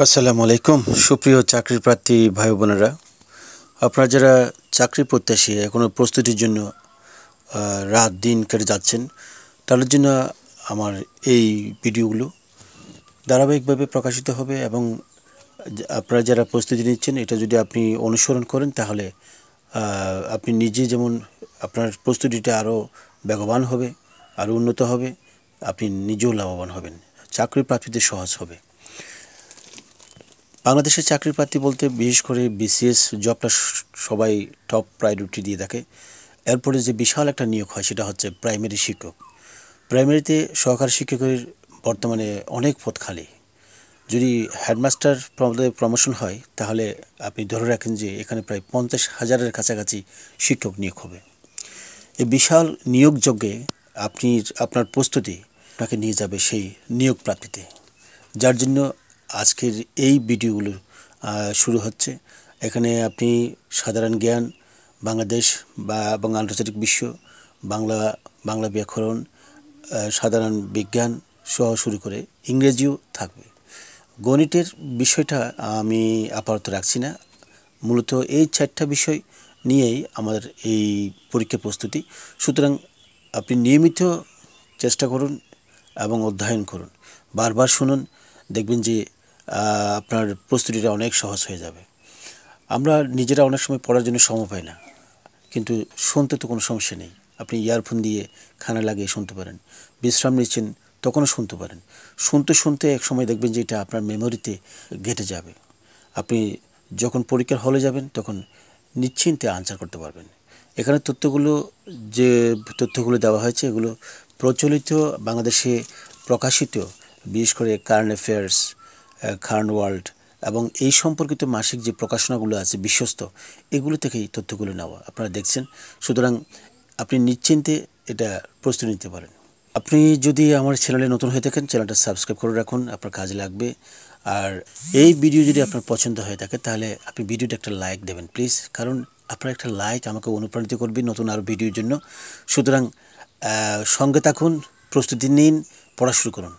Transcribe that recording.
আসসালামু আলাইকুম সুপ্রিয় চাকরি প্রার্থী ভাই বোনেরা, আপনারা যারা চাকরি প্রত্যাশী এখনো প্রস্তুতির জন্য রাত দিন কেটে যাচ্ছেন, তাদের জন্য আমার এই ভিডিওগুলো ধারাবাহিকভাবে প্রকাশিত হবে এবং আপনারা যারা প্রস্তুতি নিচ্ছেন এটা যদি আপনি অনুসরণ করেন তাহলে আপনি নিজে যেমন আপনার প্রস্তুতিটা আরও বেগবান হবে, আরও উন্নত হবে, আপনি নিজেও লাভবান হবেন, চাকরি প্রাপ্তিতে সহজ হবে। বাংলাদেশের চাকরি প্রার্থী বলতে বিশেষ করে বিসিএস জবটা সবাই টপ প্রায়োরিটি দিয়ে থাকে। এরপরে যে বিশাল একটা নিয়োগ হয় সেটা হচ্ছে প্রাইমারি শিক্ষক। প্রাইমারিতে সহকারী শিক্ষকের বর্তমানে অনেক পদ খালি। যদি হেডমাস্টার প্রমোশন হয় তাহলে আপনি ধরে রাখেন যে এখানে প্রায় 50,000-এর কাছাকাছি শিক্ষক নিয়োগ হবে। এই বিশাল নিয়োগযজ্ঞে আপনার প্রস্তুতি আপনাকে নিয়ে যাবে সেই নিয়োগ প্রাপ্তিতে, যার জন্য আজকের এই ভিডিওগুলো শুরু হচ্ছে। এখানে আপনি সাধারণ জ্ঞান, বাংলাদেশ এবং আন্তর্জাতিক বিশ্ব, বাংলা ব্যাকরণ, সাধারণ বিজ্ঞান সহ শুরু করে ইংরেজিও থাকবে। গণিতের বিষয়টা আমি আপাতত রাখছি না, মূলত এই 4টা বিষয় নিয়েই আমাদের এই পরীক্ষা প্রস্তুতি। সুতরাং আপনি নিয়মিত চেষ্টা করুন এবং অধ্যয়ন করুন, বারবার শুনুন, দেখবেন যে আপনার প্রস্তুতিটা অনেক সহজ হয়ে যাবে। আমরা নিজেরা অনেক সময় পড়ার জন্য সময় পাই না, কিন্তু শুনতে তো কোনো সমস্যা নেই। আপনি ইয়ারফোন দিয়ে কানে লাগিয়ে শুনতে পারেন, বিশ্রাম নিচ্ছেন তখনও শুনতে পারেন। শুনতে শুনতে এক সময় দেখবেন যে এটা আপনার মেমোরিতে গেঁথে যাবে। আপনি যখন পরীক্ষার হলে যাবেন তখন নিশ্চিন্তে আনসার করতে পারবেন। এখানে যে তথ্যগুলো দেওয়া হয়েছে এগুলো প্রচলিত বাংলাদেশে প্রকাশিত, বিশেষ করে কারেন্ট অ্যাফেয়ার্স, কারেন্ট ওয়ার্ল্ড এবং এই সম্পর্কিত মাসিক যে প্রকাশনাগুলো আছে বিশ্বস্ত, এগুলো থেকেই তথ্যগুলো নেওয়া আপনারা দেখছেন। সুতরাং আপনি নিশ্চিন্তে এটা প্রস্তুতি নিতে পারেন। আপনি যদি আমার চ্যানেলে নতুন হয়ে থাকেন, চ্যানেলটা সাবস্ক্রাইব করে রাখুন, আপনার কাজে লাগবে। আর এই ভিডিও যদি আপনার পছন্দ হয়ে থাকে তাহলে আপনি ভিডিওটা একটা লাইক দেবেন প্লিজ, কারণ আপনার একটা লাইক আমাকে অনুপ্রাণিত করবে নতুন আরও ভিডিওর জন্য। সুতরাং সঙ্গে থাকুন, প্রস্তুতি নিন, পড়া শুরু করুন।